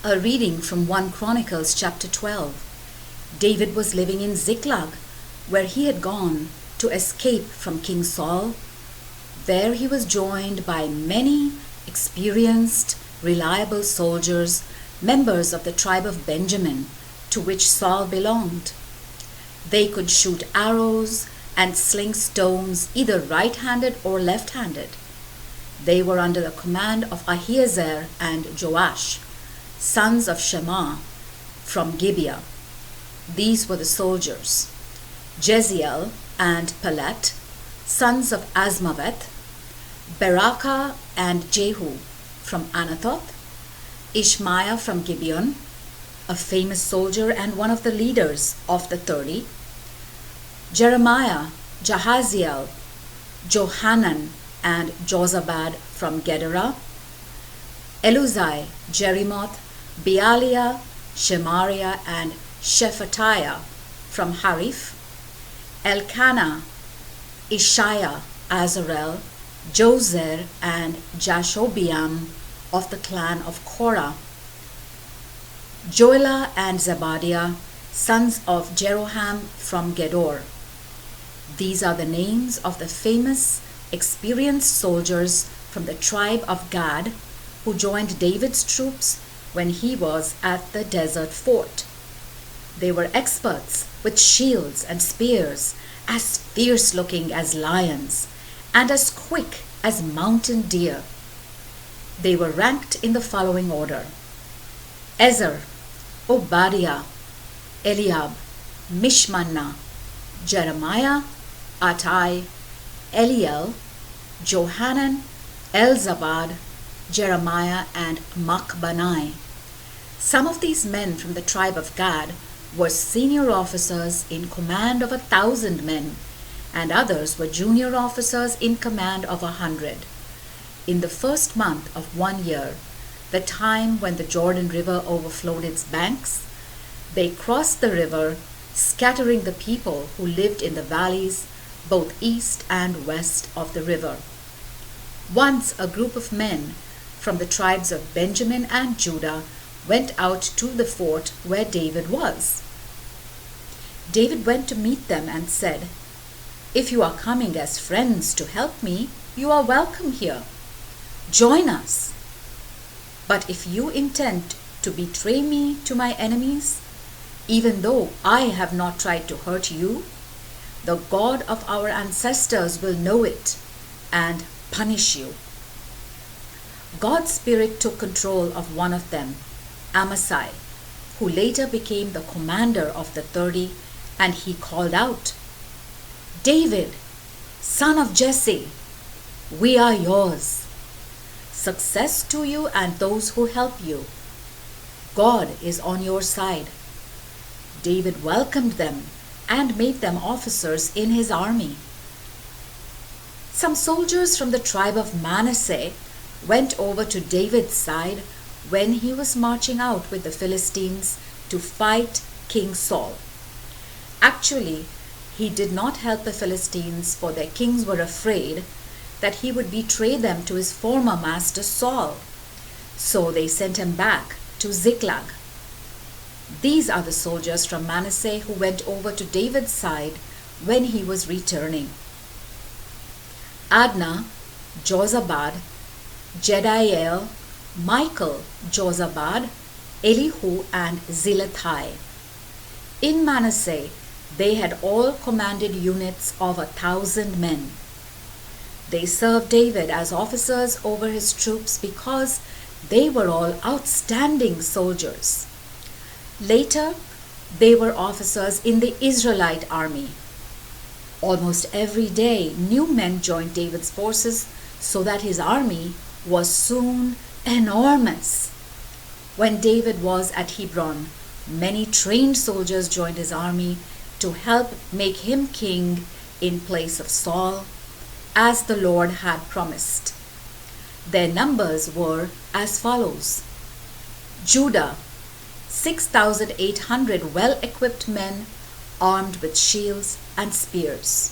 A reading from 1 Chronicles chapter 12. David was living in Ziklag, where he had gone to escape from King Saul. There he was joined by many experienced, reliable soldiers, members of the tribe of Benjamin, to which Saul belonged. They could shoot arrows and sling stones either right-handed or left-handed. They were under the command of Ahiezer and Joash, sons of Shema, from Gibeah. These were the soldiers: Jeziel and Pelet, sons of Azmaveth; Berakah and Jehu from Anathoth; Ishmaiah from Gibeon, a famous soldier and one of the leaders of the 30; Jeremiah, Jahaziel, Johanan, and Jozabad from Gederah; Eluzai, Jerimoth, Bealiah, Shemariah, and Shephatiah from Hariph; Elkanah, Ishiah, Azarel, Jozer, and Jashobeam of the clan of Korah; Joelah and Zebadiah, sons of Jeroham from Gedor. These are the names of the famous, experienced soldiers from the tribe of Gad who joined David's troops when he was at the desert fort. They were experts with shields and spears, as fierce-looking as lions and as quick as mountain deer. They were ranked in the following order: Ezer, Obadiah, Eliab, Mishmannah, Jeremiah, Attai, Eliel, Johanan, Elzabad, Jeremiah, and Machbanai. Some of these men from the tribe of Gad were senior officers in command of 1,000 men, and others were junior officers in command of 100. In the first month of 1 year, the time when the Jordan River overflowed its banks, they crossed the river, scattering the people who lived in the valleys, both east and west of the river. Once a group of men from the tribes of Benjamin and Judah went out to the fort where David was. David went to meet them and said, "If you are coming as friends to help me, you are welcome here. Join us. But if you intend to betray me to my enemies, even though I have not tried to hurt you, the God of our ancestors will know it and punish you." God's Spirit took control of one of them, Amasai, who later became the commander of the 30, and he called out, "David, son of Jesse, we are yours. Success to you and those who help you. God is on your side." David welcomed them and made them officers in his army. Some soldiers from the tribe of Manasseh went over to David's side when he was marching out with the Philistines to fight King Saul. Actually, he did not help the Philistines, for their kings were afraid that he would betray them to his former master Saul. So they sent him back to Ziklag. These are the soldiers from Manasseh who went over to David's side when he was returning: Adnah, Jozabad, Jediael, Michael, Jozabad, Elihu, and Zilethai. In Manasseh, they had all commanded units of 1,000 men. They served David as officers over his troops because they were all outstanding soldiers. Later, they were officers in the Israelite army. Almost every day, new men joined David's forces, so that his army was soon enormous. When David was at Hebron, many trained soldiers joined his army to help make him king in place of Saul, as the Lord had promised. Their numbers were as follows: Judah, 6,800 well-equipped men armed with shields and spears.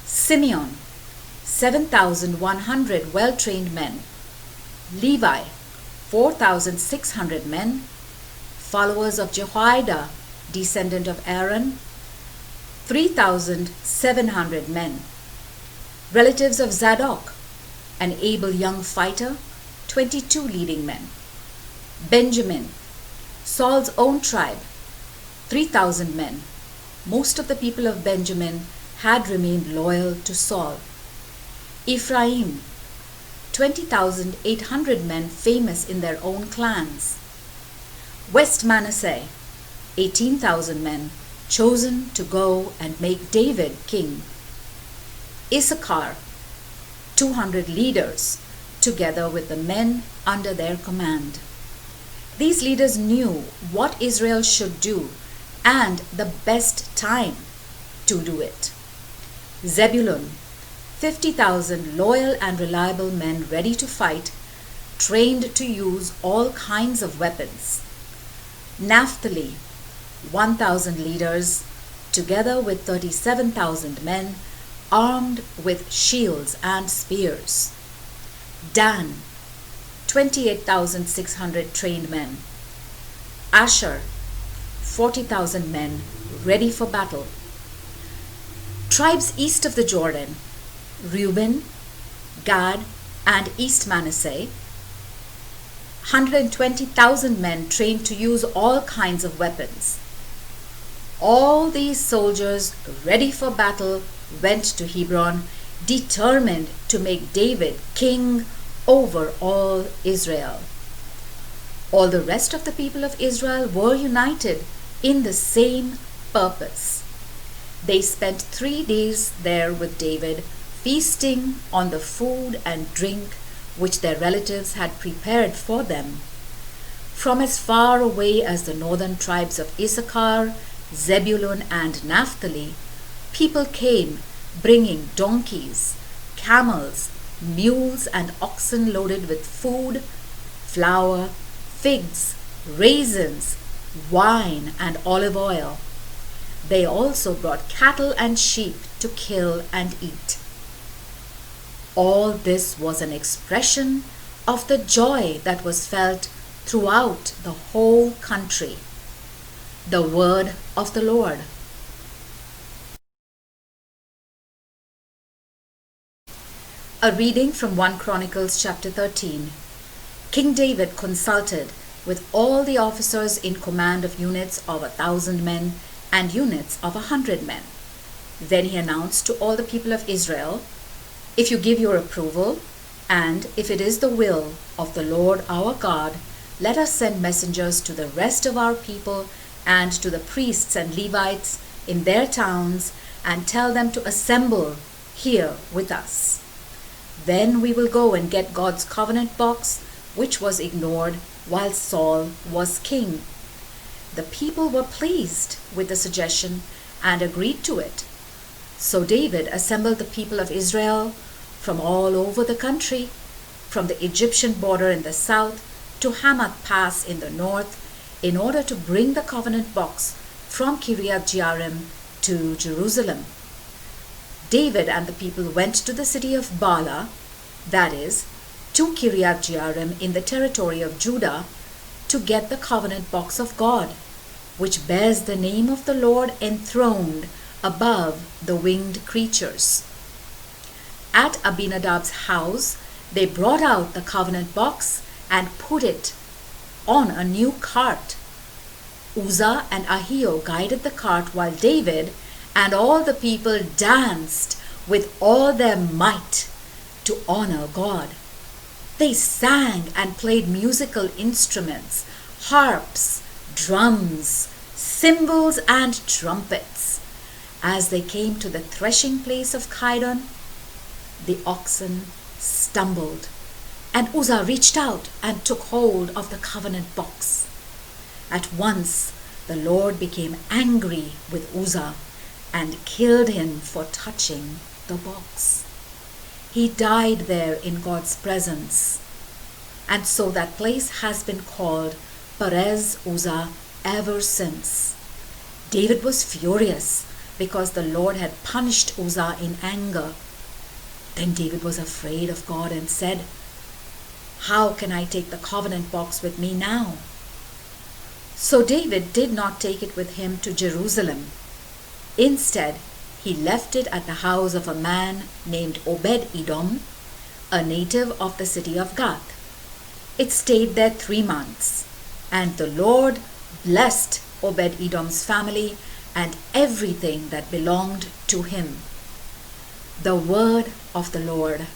Simeon, 7,100 well-trained men. Levi, 4,600 men, followers of Jehoiada, descendant of Aaron, 3,700 men, relatives of Zadok, an able young fighter, 22 leading men, Benjamin, Saul's own tribe, 3,000 men. Most of the people of Benjamin had remained loyal to Saul. Ephraim, 20,800 men famous in their own clans. West Manasseh, 18,000 men chosen to go and make David king. Issachar, 200 leaders, together with the men under their command. These leaders knew what Israel should do and the best time to do it. Zebulun, 50,000 loyal and reliable men ready to fight, trained to use all kinds of weapons. Naphtali, 1,000 leaders, together with 37,000 men armed with shields and spears. Dan, 28,600 trained men. Asher, 40,000 men ready for battle. Tribes east of the Jordan, Reuben, Gad, and East Manasseh, 120,000 men trained to use all kinds of weapons. All these soldiers ready for battle went to Hebron, determined to make David king over all Israel. All the rest of the people of Israel were united in the same purpose. They spent 3 days there with David, feasting on the food and drink which their relatives had prepared for them. From as far away as the northern tribes of Issachar, Zebulun, and Naphtali, people came bringing donkeys, camels, mules, and oxen loaded with food, flour, figs, raisins, wine, and olive oil. They also brought cattle and sheep to kill and eat. All this was an expression of the joy that was felt throughout the whole country. The word of the Lord. A reading from 1 Chronicles chapter 13. King David consulted with all the officers in command of units of 1,000 men and units of 100 men. Then he announced to all the people of Israel, "If you give your approval, and if it is the will of the Lord our God, let us send messengers to the rest of our people and to the priests and Levites in their towns and tell them to assemble here with us. Then we will go and get God's covenant box, which was ignored while Saul was king." The people were pleased with the suggestion and agreed to it. So David assembled the people of Israel from all over the country, from the Egyptian border in the south to Hamath Pass in the north, in order to bring the covenant box from Kiriath Jearim to Jerusalem. David and the people went to the city of Bala, that is, to Kiriath Jearim in the territory of Judah, to get the covenant box of God, which bears the name of the Lord enthroned above the winged creatures. At Abinadab's house, they brought out the covenant box and put it on a new cart. Uzzah and Ahio guided the cart while David and all the people danced with all their might to honor God. They sang and played musical instruments, harps, drums, cymbals, and trumpets. As they came to the threshing place of Kidon, the oxen stumbled, and Uzzah reached out and took hold of the covenant box. At once the Lord became angry with Uzzah and killed him for touching the box. He died there in God's presence, and so that place has been called Perez Uzzah ever since. David was furious because the Lord had punished Uzzah in anger. Then David was afraid of God and said, How can I take the covenant box with me now?" So David did not take it with him to Jerusalem. Instead, he left it at the house of a man named Obed-Edom, a native of the city of Gath. It stayed there 3 months, and the Lord blessed Obed-Edom's family and everything that belonged to him. The word of the Lord.